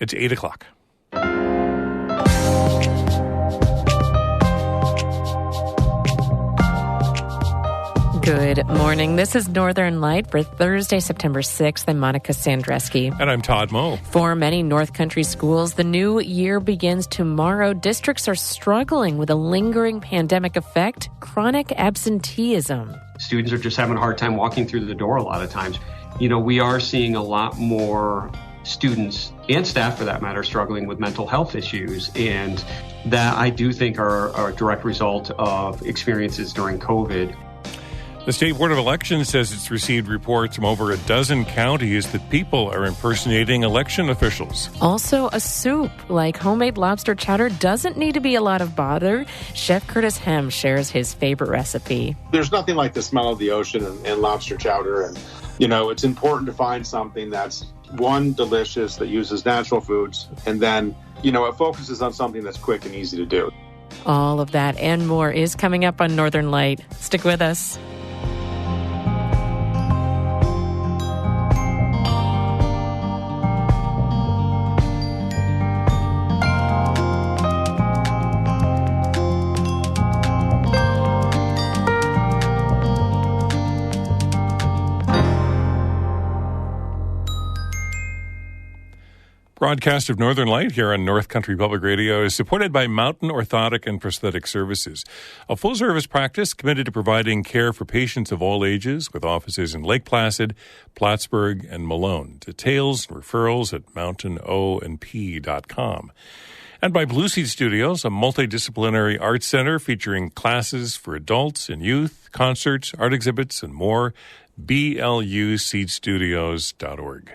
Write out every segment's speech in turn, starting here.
It's 8 o'clock. Good morning. This is Northern Light for Thursday, September 6th. I'm Monica Sandreski. And I'm Todd Moe. For many North Country schools, the new year begins tomorrow. Districts are struggling with a lingering pandemic effect, chronic absenteeism. Students are just having a hard time walking through the door a lot of times. We are seeing a lot more students and staff, for that matter, struggling with mental health issues. And that, I do think, are a direct result of experiences during COVID. The State Board of Elections says it's received reports from over a dozen counties that people are impersonating election officials. Also, a soup like homemade lobster chowder doesn't need to be a lot of bother. Chef Curtis Hem shares his favorite recipe. There's nothing like the smell of the ocean and lobster chowder. And, it's important to find something that's, one, delicious, that uses natural foods. And then, it focuses on something that's quick and easy to do. All of that and more is coming up on Northern Light. Stick with us. Broadcast of Northern Light here on North Country Public Radio is supported by Mountain Orthotic and Prosthetic Services, a full-service practice committed to providing care for patients of all ages with offices in Lake Placid, Plattsburgh, and Malone. Details and referrals at mountainOandP.com. And by Blue Seed Studios, a multidisciplinary art center featuring classes for adults and youth, concerts, art exhibits, and more. BLUseedstudios.org.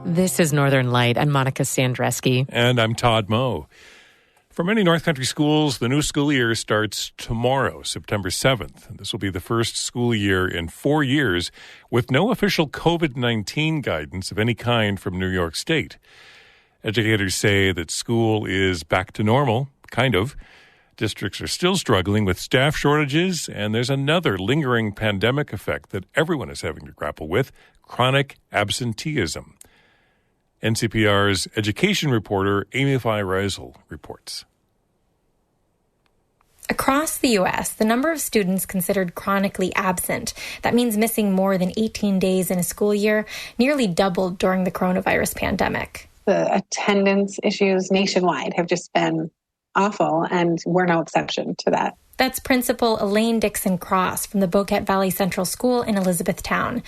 This is Northern Light. I'm Monica Sandreski. And I'm Todd Moe. For many North Country schools, the new school year starts tomorrow, September 7th. This will be the first school year in 4 years with no official COVID-19 guidance of any kind from New York State. Educators say that school is back to normal, kind of. Districts are still struggling with staff shortages, and there's another lingering pandemic effect that everyone is having to grapple with, chronic absenteeism. NCPR's education reporter Amy Reisel reports. Across the U.S., the number of students considered chronically absent, that means missing more than 18 days in a school year, nearly doubled during the coronavirus pandemic. The attendance issues nationwide have just been awful, and we're no exception to that. That's Principal Elaine Dixon Cross from the Boquete Valley Central School in Elizabethtown.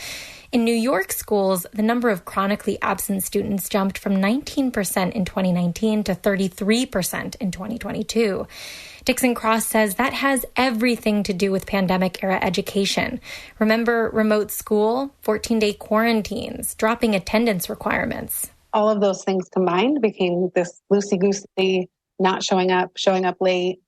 In New York schools, the number of chronically absent students jumped from 19% in 2019 to 33% in 2022. Dixon Cross says that has everything to do with pandemic-era education. Remember remote school, 14-day quarantines, dropping attendance requirements. All of those things combined became this loosey-goosey, not showing up late.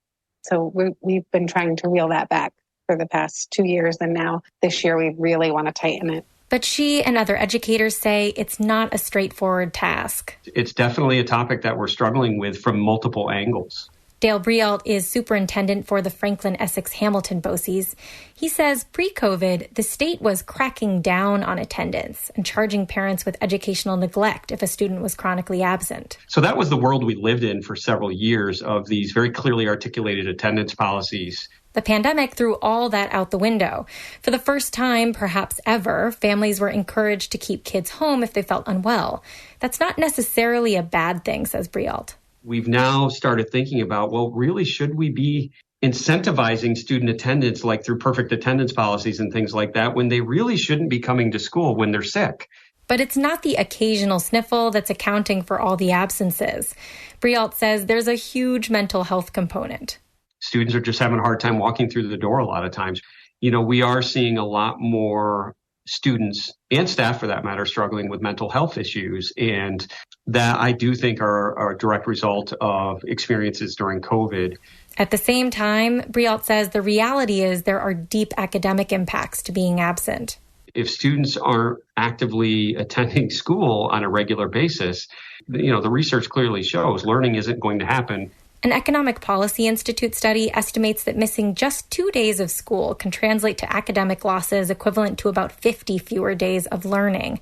So we've been trying to reel that back for the past 2 years, and now this year we really want to tighten it. But she and other educators say it's not a straightforward task. It's definitely a topic that we're struggling with from multiple angles. Dale Brialt is superintendent for the Franklin Essex Hamilton BOCES. He says pre-COVID, the state was cracking down on attendance and charging parents with educational neglect if a student was chronically absent. So that was the world we lived in for several years, of these very clearly articulated attendance policies. The pandemic threw all that out the window. For the first time, perhaps ever, families were encouraged to keep kids home if they felt unwell. That's not necessarily a bad thing, says Brialt. We've now started thinking about, well, really, should we be incentivizing student attendance, like through perfect attendance policies and things like that, when they really shouldn't be coming to school when they're sick? But it's not the occasional sniffle that's accounting for all the absences. Brialt says there's a huge mental health component. Students are just having a hard time walking through the door a lot of times. We are seeing a lot more students and staff, for that matter, struggling with mental health issues. And that, I do think, are a direct result of experiences during COVID. At the same time, Brialt says the reality is there are deep academic impacts to being absent. If students aren't actively attending school on a regular basis, the research clearly shows learning isn't going to happen. An Economic Policy Institute study estimates that missing just 2 days of school can translate to academic losses equivalent to about 50 fewer days of learning.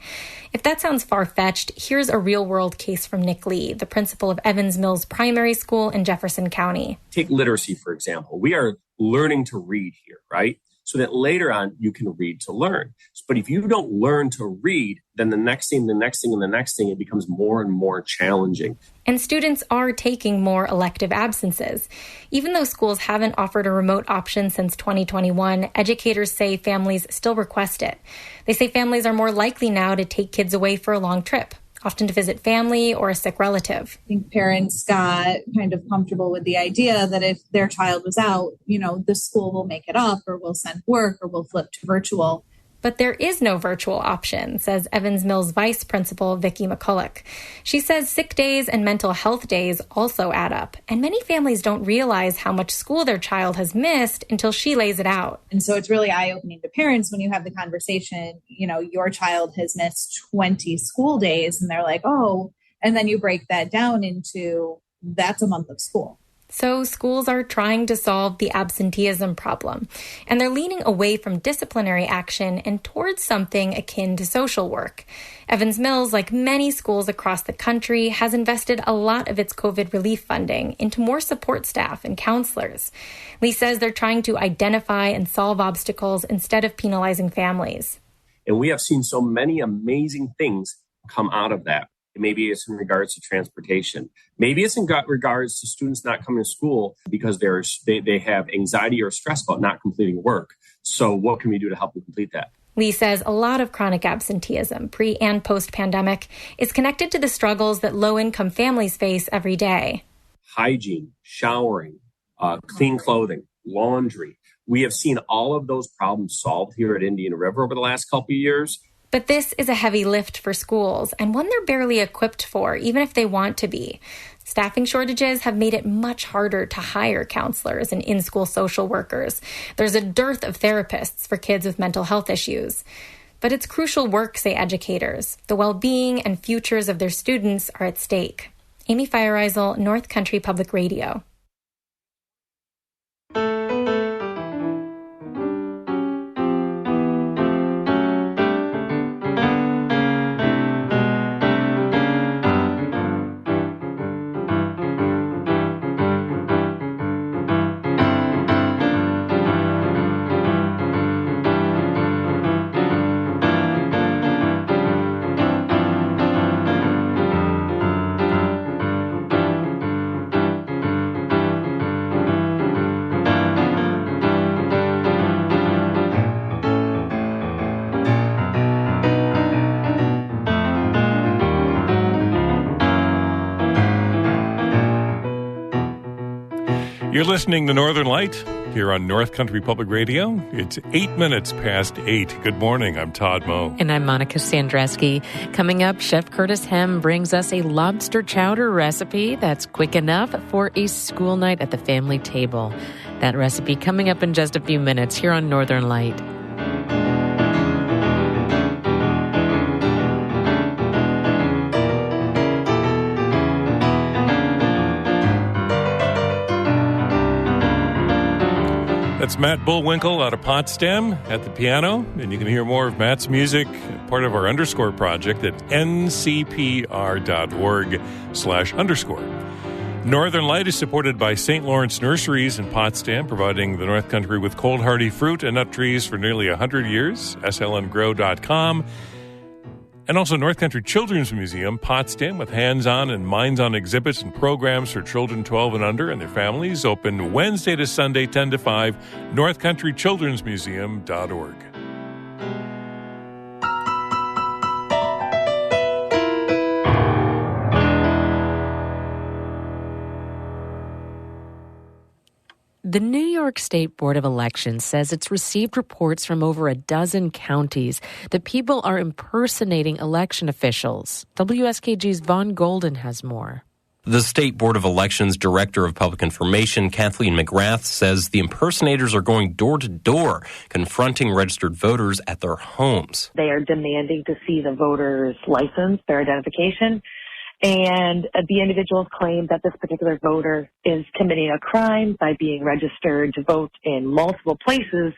If that sounds far-fetched, here's a real-world case from Nick Lee, the principal of Evans Mills Primary School in Jefferson County. Take literacy, for example. We are learning to read here, right? So that later on you can read to learn. But if you don't learn to read, then the next thing, it becomes more and more challenging. And students are taking more elective absences. Even though schools haven't offered a remote option since 2021, educators say families still request it. They say families are more likely now to take kids away for a long trip, often to visit family or a sick relative. I think parents got kind of comfortable with the idea that if their child was out, the school will make it up or will send work or will flip to virtual. But there is no virtual option, says Evans Mills Vice Principal Vicki McCulloch. She says sick days and mental health days also add up, and many families don't realize how much school their child has missed until she lays it out. And so it's really eye-opening to parents when you have the conversation, your child has missed 20 school days, and they're like, oh, and then you break that down into that's a month of school. So schools are trying to solve the absenteeism problem, and they're leaning away from disciplinary action and towards something akin to social work. Evans Mills, like many schools across the country, has invested a lot of its COVID relief funding into more support staff and counselors. Lee says they're trying to identify and solve obstacles instead of penalizing families. And we have seen so many amazing things come out of that. Maybe it's in regards to transportation. Maybe it's in regards to students not coming to school because they have anxiety or stress about not completing work. So what can we do to help them complete that? Lee says a lot of chronic absenteeism, pre- and post-pandemic, is connected to the struggles that low-income families face every day. Hygiene, showering, clean clothing, laundry. We have seen all of those problems solved here at Indian River over the last couple of years. But this is a heavy lift for schools, and one they're barely equipped for, even if they want to be. Staffing shortages have made it much harder to hire counselors and in-school social workers. There's a dearth of therapists for kids with mental health issues. But it's crucial work, say educators. The well-being and futures of their students are at stake. Amy Feiereisel, North Country Public Radio. You're listening to Northern Light here on North Country Public Radio. It's 8 minutes past 8. Good morning. I'm Todd Moe. And I'm Monica Sandreski. Coming up, Chef Curtis Hem brings us a lobster chowder recipe that's quick enough for a school night at the family table. That recipe coming up in just a few minutes here on Northern Light. That's Matt Bullwinkle out of Potsdam at the piano, and you can hear more of Matt's music, part of our Underscore project at ncpr.org/underscore. Northern Light is supported by St. Lawrence Nurseries in Potsdam, providing the North Country with cold hardy fruit and nut trees for nearly 100 years, slngrow.com. And also North Country Children's Museum, Potsdam, with hands-on and minds-on exhibits and programs for children 12 and under and their families. Open Wednesday to Sunday, 10 to 5, northcountrychildrensmuseum.org. The New York State Board of Elections says it's received reports from over a dozen counties that people are impersonating election officials. WSKG's Vaughn Golden has more. The State Board of Elections Director of Public Information, Kathleen McGrath, says the impersonators are going door to door, confronting registered voters at their homes. They are demanding to see the voter's license, their identification, And the individuals claim that this particular voter is committing a crime by being registered to vote in multiple places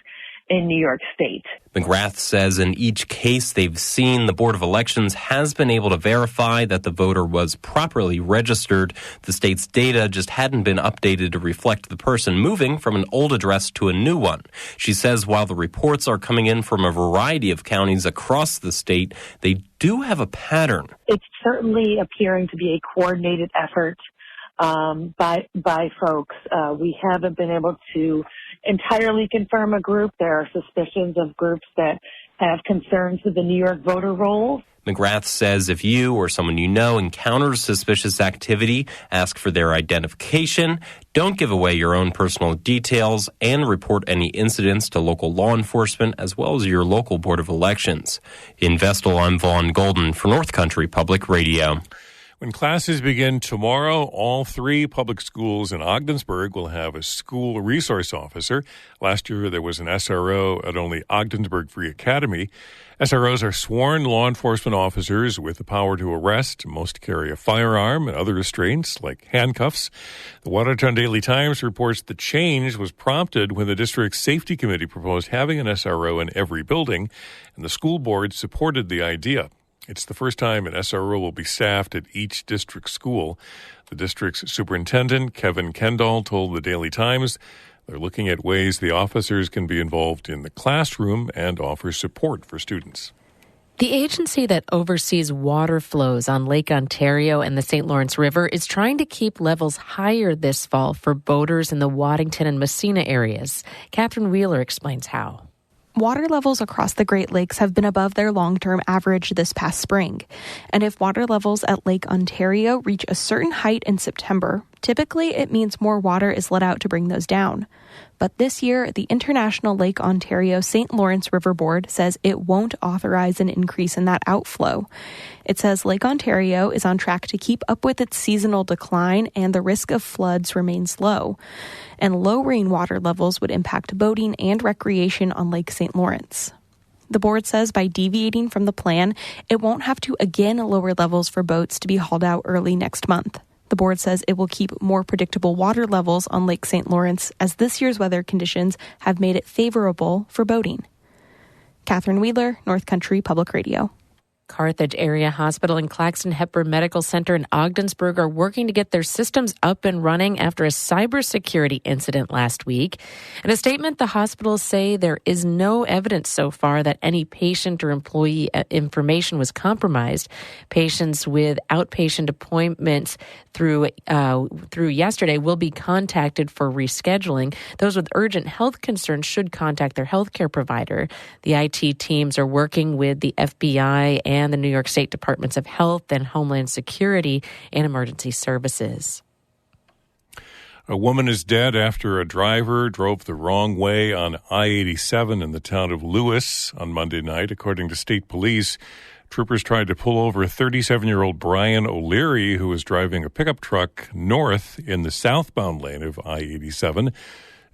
in New York State. McGrath says in each case they've seen, the Board of Elections has been able to verify that the voter was properly registered. The state's data just hadn't been updated to reflect the person moving from an old address to a new one. She says while the reports are coming in from a variety of counties across the state, they do have a pattern. It's certainly appearing to be a coordinated effort by folks. We haven't been able to entirely confirm a group. There are suspicions of groups that have concerns with the New York voter rolls. McGrath says if you or someone you know encounters suspicious activity, ask for their identification, don't give away your own personal details, and report any incidents to local law enforcement as well as your local Board of Elections. In Vestal, I'm Vaughn Golden for North Country Public Radio. When classes begin tomorrow, all 3 public schools in Ogdensburg will have a school resource officer. Last year, there was an SRO at only Ogdensburg Free Academy. SROs are sworn law enforcement officers with the power to arrest. Most carry a firearm and other restraints like handcuffs. The Watertown Daily Times reports the change was prompted when the district's safety committee proposed having an SRO in every building, and the school board supported the idea. It's the first time an SRO will be staffed at each district school. The district's superintendent, Kevin Kendall, told the Daily Times they're looking at ways the officers can be involved in the classroom and offer support for students. The agency that oversees water flows on Lake Ontario and the St. Lawrence River is trying to keep levels higher this fall for boaters in the Waddington and Messina areas. Catherine Wheeler explains how. Water levels across the Great Lakes have been above their long-term average this past spring. And if water levels at Lake Ontario reach a certain height in September, typically it means more water is let out to bring those down. But this year, the International Lake Ontario St. Lawrence River Board says it won't authorize an increase in that outflow. It says Lake Ontario is on track to keep up with its seasonal decline and the risk of floods remains low. And low rainwater levels would impact boating and recreation on Lake St. Lawrence. The board says by deviating from the plan, it won't have to again lower levels for boats to be hauled out early next month. The board says it will keep more predictable water levels on Lake St. Lawrence as this year's weather conditions have made it favorable for boating. Catherine Wheeler, North Country Public Radio. Carthage Area Hospital and Claxton Hepburn Medical Center in Ogdensburg are working to get their systems up and running after a cybersecurity incident last week. In a statement, the hospitals say there is no evidence so far that any patient or employee information was compromised. Patients with outpatient appointments through yesterday will be contacted for rescheduling. Those with urgent health concerns should contact their healthcare provider. The IT teams are working with the FBI and the New York State Departments of Health and Homeland Security and Emergency Services. A woman is dead after a driver drove the wrong way on I-87 in the town of Lewis on Monday night, according to state police. Troopers tried to pull over 37-year-old Brian O'Leary, who was driving a pickup truck north in the southbound lane of I-87.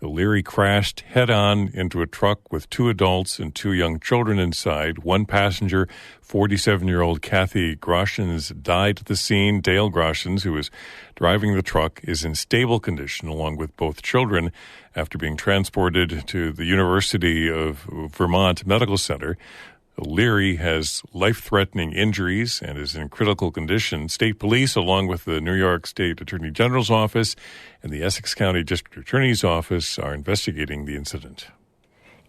O'Leary crashed head-on into a truck with 2 adults and 2 young children inside. One passenger, 47-year-old Kathy Groshans, died at the scene. Dale Groshans, who was driving the truck, is in stable condition along with both children after being transported to the University of Vermont Medical Center. O'Leary has life-threatening injuries and is in critical condition. State police, along with the New York State Attorney General's office and the Essex County District Attorney's office, are investigating the incident.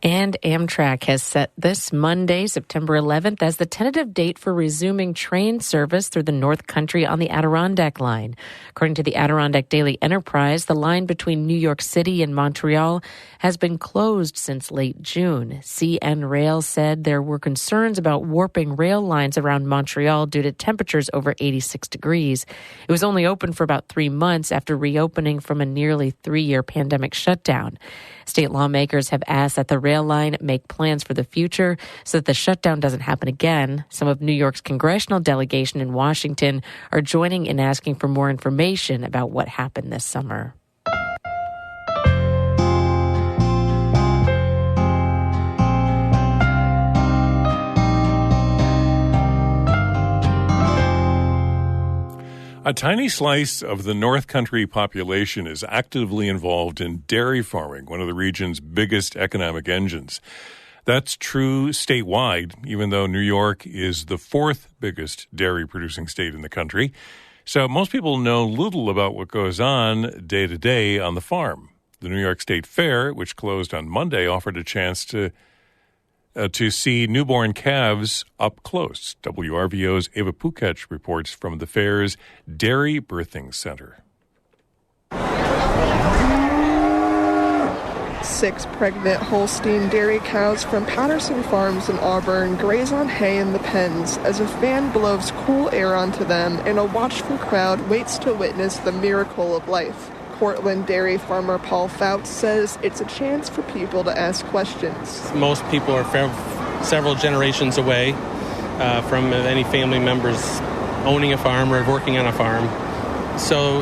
And Amtrak has set this Monday, September 11th, as the tentative date for resuming train service through the North Country on the Adirondack Line. According to the Adirondack Daily Enterprise, the line between New York City and Montreal has been closed since late June. CN Rail said there were concerns about warping rail lines around Montreal due to temperatures over 86 degrees. It was only open for about 3 months after reopening from a nearly 3-year pandemic shutdown. State lawmakers have asked that the rail line make plans for the future so that the shutdown doesn't happen again. Some of New York's congressional delegation in Washington are joining in asking for more information about what happened this summer. A tiny slice of the North Country population is actively involved in dairy farming, one of the region's biggest economic engines. That's true statewide, even though New York is the fourth biggest dairy-producing state in the country. So most people know little about what goes on day to day on the farm. The New York State Fair, which closed on Monday, offered a chance to see newborn calves up close. WRVO's Ava Pukach reports from the fair's Dairy Birthing Center. 6 pregnant Holstein dairy cows from Patterson Farms in Auburn graze on hay in the pens as a fan blows cool air onto them and a watchful crowd waits to witness the miracle of life. Portland dairy farmer Paul Fouts says it's a chance for people to ask questions. Most people are several generations away from any family members owning a farm or working on a farm. So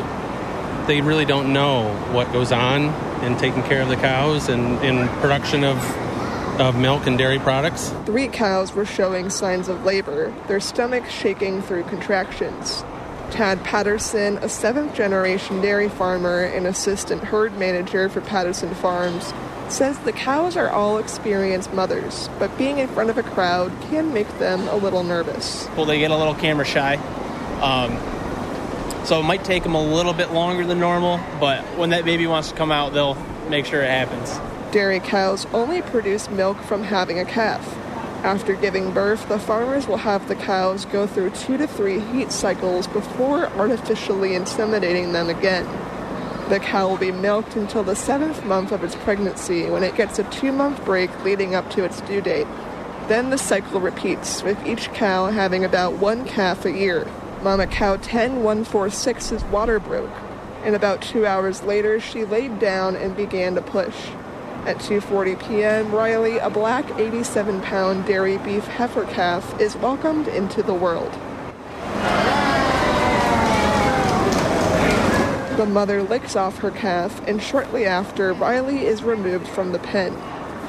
they really don't know what goes on in taking care of the cows and in production of milk and dairy products. 3 cows were showing signs of labor, their stomachs shaking through contractions. Tad Patterson, a 7th-generation dairy farmer and assistant herd manager for Patterson Farms, says the cows are all experienced mothers, but being in front of a crowd can make them a little nervous. Well, they get a little camera shy. So it might take them a little bit longer than normal, but when that baby wants to come out, they'll make sure it happens. Dairy cows only produce milk from having a calf. After giving birth, the farmers will have the cows go through 2 to 3 heat cycles before artificially inseminating them again. The cow will be milked until the 7th month of its pregnancy, when it gets a 2-month break leading up to its due date. Then the cycle repeats, with each cow having about 1 calf a year. Mama cow 10146's water broke, and about 2 hours later she laid down and began to push. At 2:40 p.m., Riley, a black 87-pound dairy beef heifer calf, is welcomed into the world. The mother licks off her calf, and shortly after, Riley is removed from the pen,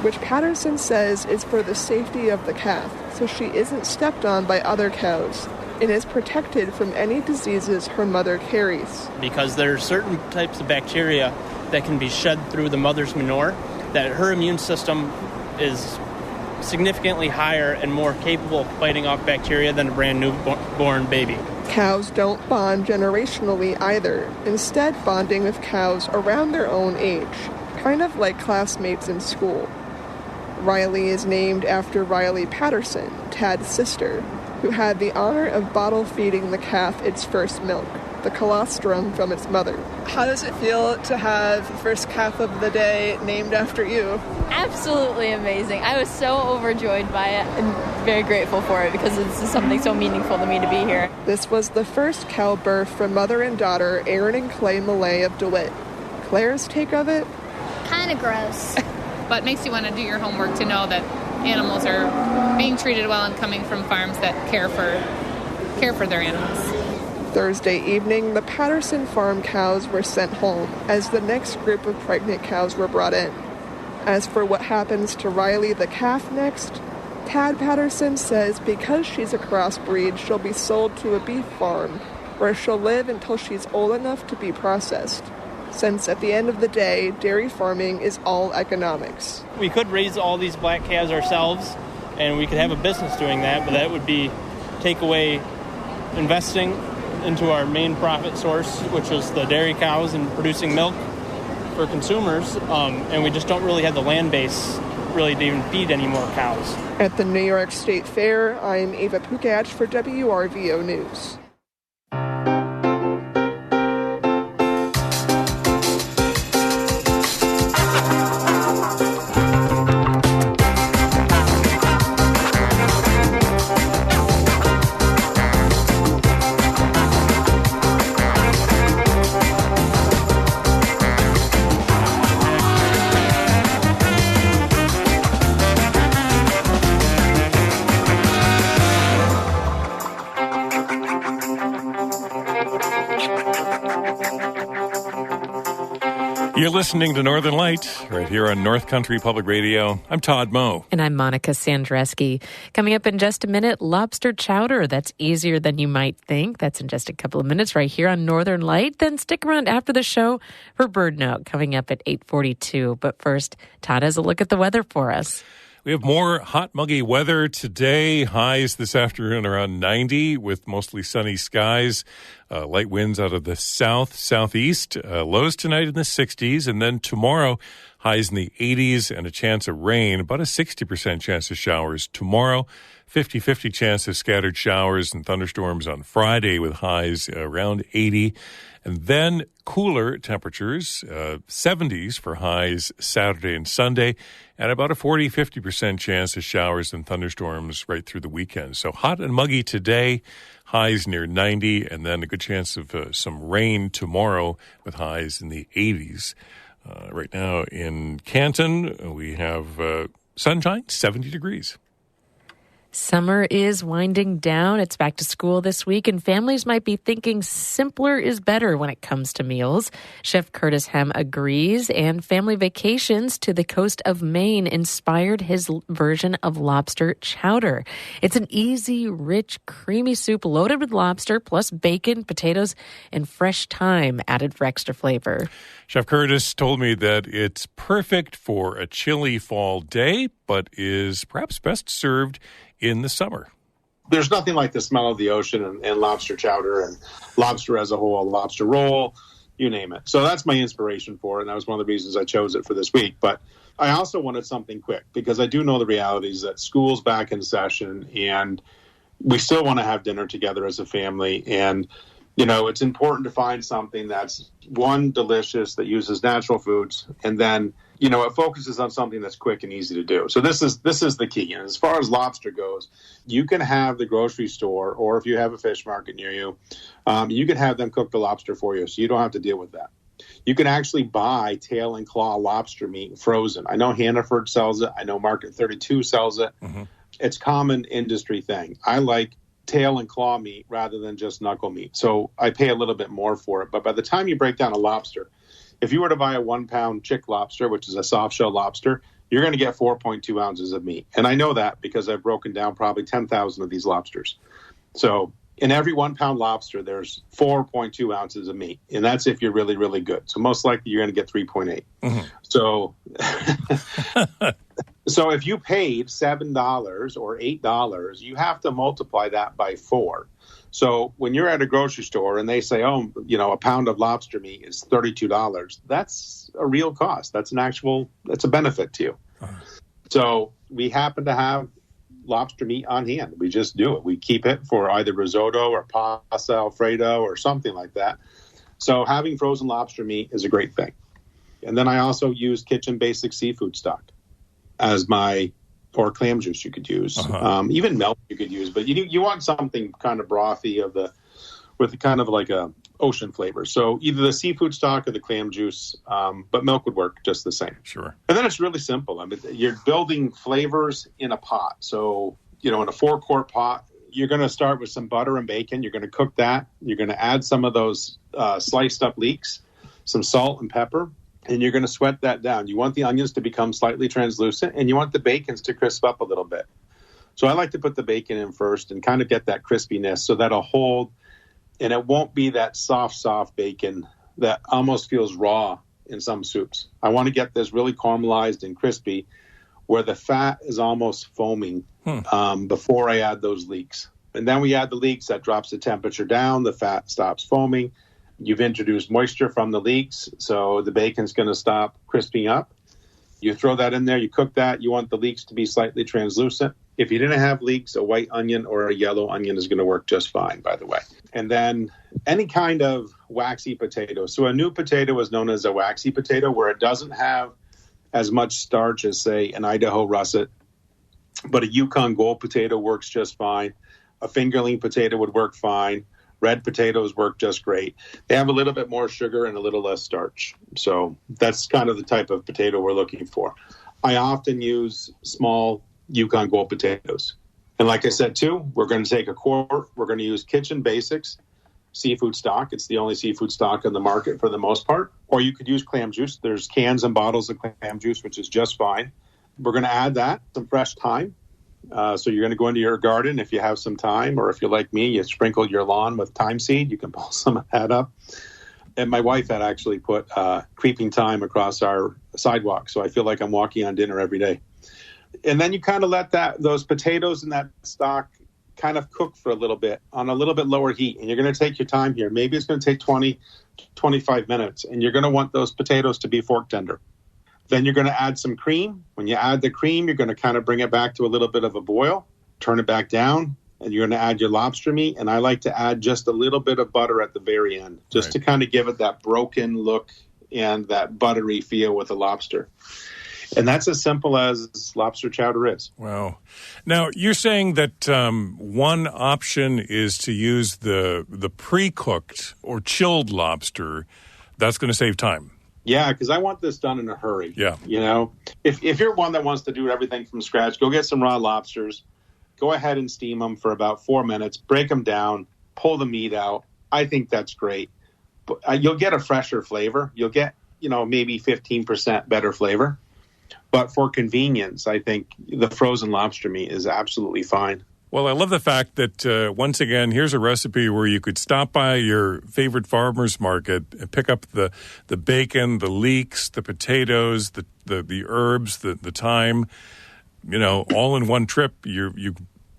which Patterson says is for the safety of the calf, so she isn't stepped on by other cows, and is protected from any diseases her mother carries. Because there are certain types of bacteria that can be shed through the mother's manure, that her immune system is significantly higher and more capable of fighting off bacteria than a brand new born baby. Cows don't bond generationally either, instead bonding with cows around their own age, kind of like classmates in school. Riley is named after Riley Patterson, Tad's sister, who had the honor of bottle feeding the calf its first milk, the colostrum from its mother. How does it feel to have the first calf of the day named after you? Absolutely amazing. I was so overjoyed by it and very grateful for it because this is something so meaningful to me to be here. This was the first cow birth for mother and daughter Aaron and Clay Millay of DeWitt. Claire's take of it? Kind of gross. But it makes you want to do your homework to know that animals are being treated well and coming from farms that care for their animals. Thursday evening, the Patterson farm cows were sent home as the next group of pregnant cows were brought in. As for what happens to Riley the calf next, Tad Patterson says because she's a crossbreed, she'll be sold to a beef farm where she'll live until she's old enough to be processed. Since at the end of the day, dairy farming is all economics. We could raise all these black calves ourselves, and we could have a business doing that, but that would be take away investing into our main profit source, which is the dairy cows and producing milk for consumers, and we just don't really have the land base really to even feed any more cows. At the New York State Fair, I'm Ava Pukach for WRVO News. listening to Northern Light right here on North Country Public Radio. I'm Todd Moe. And I'm Monica Sandreski. Coming up in just a minute, lobster chowder. That's easier than you might think. That's in just a couple of minutes right here on Northern Light. Then stick around after the show for Bird Note coming up at 8:42. But first, Todd has a look at the weather for us. We have more hot, muggy weather today. Highs this afternoon around 90 with mostly sunny skies. Light winds out of the southeast. Lows tonight in the 60s. And then tomorrow, highs in the 80s and a chance of rain. About a 60% chance of showers tomorrow. 50-50 chance of scattered showers and thunderstorms on Friday with highs around 80. And then cooler temperatures, 70s for highs Saturday and Sunday, and about a 40-50% chance of showers and thunderstorms right through the weekend. So hot and muggy today, highs near 90, and then a good chance of some rain tomorrow with highs in the 80s. Right now in Canton, we have sunshine, 70 degrees. Summer is winding down. It's back to school this week, and families might be thinking simpler is better when it comes to meals. Chef Curtis Hem agrees, and family vacations to the coast of Maine inspired his version of lobster chowder. It's an easy, rich, creamy soup loaded with lobster, plus bacon, potatoes, and fresh thyme added for extra flavor. Chef Curtis told me that it's perfect for a chilly fall day, but is perhaps best served in the summer. There's nothing like the smell of the ocean and lobster chowder and lobster as a whole, lobster roll, you name it. So that's my inspiration for it, and that was one of the reasons I chose it for this week. But I also wanted something quick because I do know the realities that school's back in session and we still want to have dinner together as a family. And, you know, it's important to find something that's, one, delicious, that uses natural foods, and then, you know, it focuses on something that's quick and easy to do. So this is the key. And as far as lobster goes, you can have the grocery store, or if you have a fish market near you, you can have them cook the lobster for you, so you don't have to deal with that. You can actually buy tail and claw lobster meat frozen. I know Hannaford sells it. I know Market 32 sells it. Mm-hmm. It's common industry thing. I like tail and claw meat rather than just knuckle meat. So I pay a little bit more for it. But by the time you break down a lobster, if you were to buy a 1 pound chick lobster, which is a soft shell lobster, you're going to get 4.2 ounces of meat. And I know that because I've broken down probably 10,000 of these lobsters. So in every 1 pound lobster, there's 4.2 ounces of meat. And that's if you're really, really good. So most likely you're going to get 3.8. Mm-hmm. So so if you paid $7 or $8, you have to multiply that by 4. So when you're at a grocery store and they say, oh, you know, a pound of lobster meat is $32, that's a real cost. That's a benefit to you. Uh-huh. So we happen to have lobster meat on hand. We just do it. We keep it for either risotto or pasta Alfredo or something like that. So having frozen lobster meat is a great thing. And then I also use Kitchen Basic seafood stock as or clam juice you could use. Uh-huh. Even milk you could use, but you want something kind of brothy with kind of like a ocean flavor. So either the seafood stock or the clam juice, but milk would work just the same. Sure. And then it's really simple. I mean, you're building flavors in a pot. So, you know, in a 4-quart pot, you're going to start with some butter and bacon. You're going to cook that. You're going to add some of those sliced up leeks, some salt and pepper, and you're going to sweat that down. You want the onions to become slightly translucent, and you want the bacons to crisp up a little bit. So I like to put the bacon in first and kind of get that crispiness so that'll hold, and it won't be that soft bacon that almost feels raw in some soups. I want to get this really caramelized and crispy where the fat is almost foaming before I add those leeks. And then we add the leeks, that drops the temperature down, the fat stops foaming. You've introduced moisture from the leeks, so the bacon's going to stop crisping up. You throw that in there, you cook that. You want the leeks to be slightly translucent. If you didn't have leeks, a white onion or a yellow onion is going to work just fine, by the way. And then any kind of waxy potato. So a new potato is known as a waxy potato, where it doesn't have as much starch as, say, an Idaho russet. But a Yukon Gold potato works just fine. A fingerling potato would work fine. Red potatoes work just great. They have a little bit more sugar and a little less starch. So that's kind of the type of potato we're looking for. I often use small Yukon Gold potatoes. And like I said, too, we're going to take a quart. We're going to use Kitchen Basics seafood stock. It's the only seafood stock in the market for the most part. Or you could use clam juice. There's cans and bottles of clam juice, which is just fine. We're going to add that, some fresh thyme. So you're going to go into your garden if you have some time, or if you're like me, you sprinkle your lawn with thyme seed. You can pull some of that up. And my wife had actually put creeping thyme across our sidewalk, so I feel like I'm walking on dinner every day. And then you kind of let those potatoes and that stock kind of cook for a little bit on a little bit lower heat. And you're going to take your time here. Maybe it's going to take 20, 25 minutes. And you're going to want those potatoes to be fork tender. Then you're going to add some cream. When you add the cream, you're going to kind of bring it back to a little bit of a boil, turn it back down, and you're going to add your lobster meat. And I like to add just a little bit of butter at the very end, just to kind of give it that broken look and that buttery feel with the lobster. And that's as simple as lobster chowder is. Wow. Now, you're saying that one option is to use the pre-cooked or chilled lobster. That's going to save time. Yeah, because I want this done in a hurry. Yeah. You know, if you're one that wants to do everything from scratch, go get some raw lobsters. Go ahead and steam them for about 4 minutes. Break them down. Pull the meat out. I think that's great. But you'll get a fresher flavor. You'll get, maybe 15% better flavor. But for convenience, I think the frozen lobster meat is absolutely fine. Well, I love the fact that, once again, here's a recipe where you could stop by your favorite farmer's market and pick up the bacon, the leeks, the potatoes, the herbs, the thyme, all in one trip. You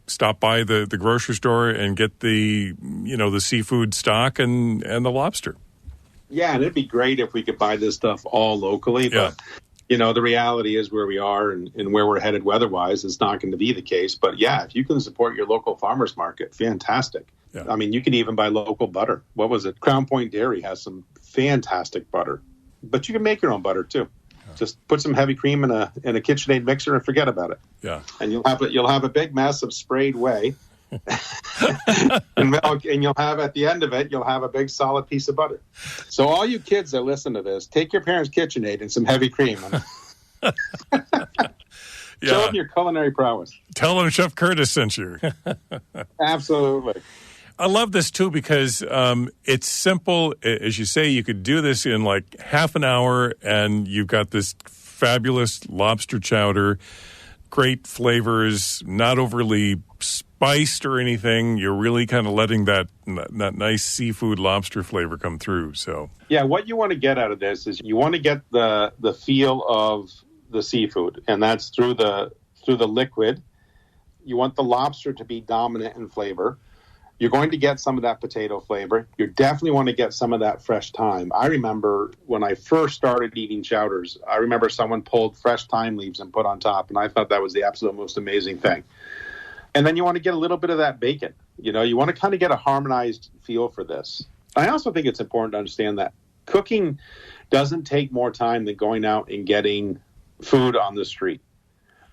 stop by the grocery store and get the seafood stock and the lobster. Yeah, and it'd be great if we could buy this stuff all locally. Yeah. But the reality is where we are and where we're headed weather-wise, it's not going to be the case. But, yeah, if you can support your local farmer's market, fantastic. Yeah. I mean, you can even buy local butter. What was it? Crown Point Dairy has some fantastic butter. But you can make your own butter, too. Yeah. Just put some heavy cream in a KitchenAid mixer and forget about it. Yeah. And you'll have a big mess of sprayed whey and milk, and you'll have at the end of it, you'll have a big solid piece of butter. So all you kids that listen to this, take your parents' KitchenAid and some heavy cream. Show them your culinary prowess. Tell them Chef Curtis sent you. Absolutely. I love this, too, because it's simple. As you say, you could do this in like half an hour, and you've got this fabulous lobster chowder, great flavors, not overly spiced or anything. You're really kind of letting that nice seafood lobster flavor come through. So yeah, what you want to get out of this is you want to get the feel of the seafood, and that's through the liquid. You want the lobster to be dominant in flavor. You're going to get some of that potato flavor. You definitely want to get some of that fresh thyme. I remember when I first started eating chowders, I remember someone pulled fresh thyme leaves and put on top, and I thought that was the absolute most amazing thing. And then you want to get a little bit of that bacon. You want to kind of get a harmonized feel for this. I also think it's important to understand that cooking doesn't take more time than going out and getting food on the street.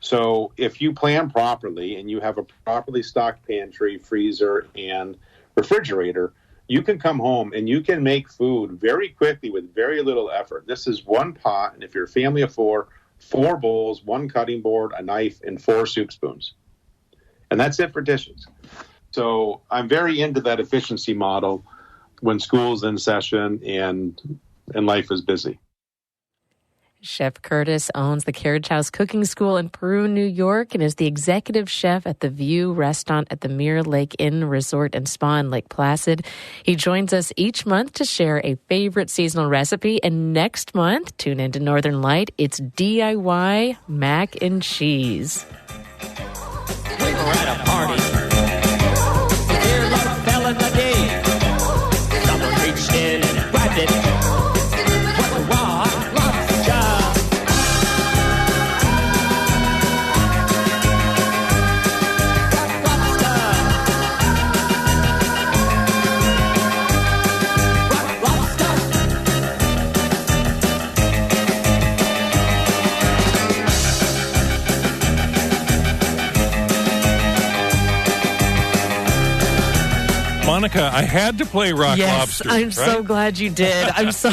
So if you plan properly and you have a properly stocked pantry, freezer, and refrigerator, you can come home and you can make food very quickly with very little effort. This is one pot, and if you're a family of four bowls, one cutting board, a knife, and 4 soup spoons. And that's it for dishes. So I'm very into that efficiency model when school's in session and life is busy. Chef Curtis owns the Carriage House Cooking School in Peru, New York, and is the executive chef at the View restaurant at the Mirror Lake Inn Resort and Spa in Lake Placid. He joins us each month to share a favorite seasonal recipe, and next month, tune into Northern Light, it's DIY mac and cheese. We were at a party. Here love fell in the day. Someone reached in and grabbed it. What a wild lobster. Monica, I had to play Rock Lobster. I'm so glad you did. I'm so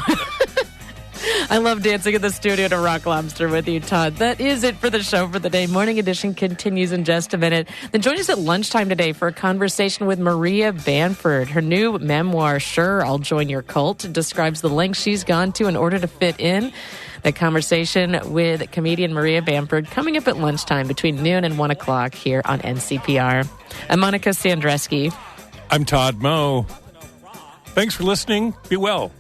I love dancing in the studio to Rock Lobster with you, Todd. That is it for the show for the day. Morning Edition continues in just a minute. Then join us at lunchtime today for a conversation with Maria Bamford. Her new memoir, Sure, I'll Join Your Cult, describes the lengths she's gone to in order to fit in. The conversation with comedian Maria Bamford coming up at lunchtime between noon and 1 o'clock here on NCPR. I'm Monica Sandreski. I'm Todd Moe. Thanks for listening. Be well.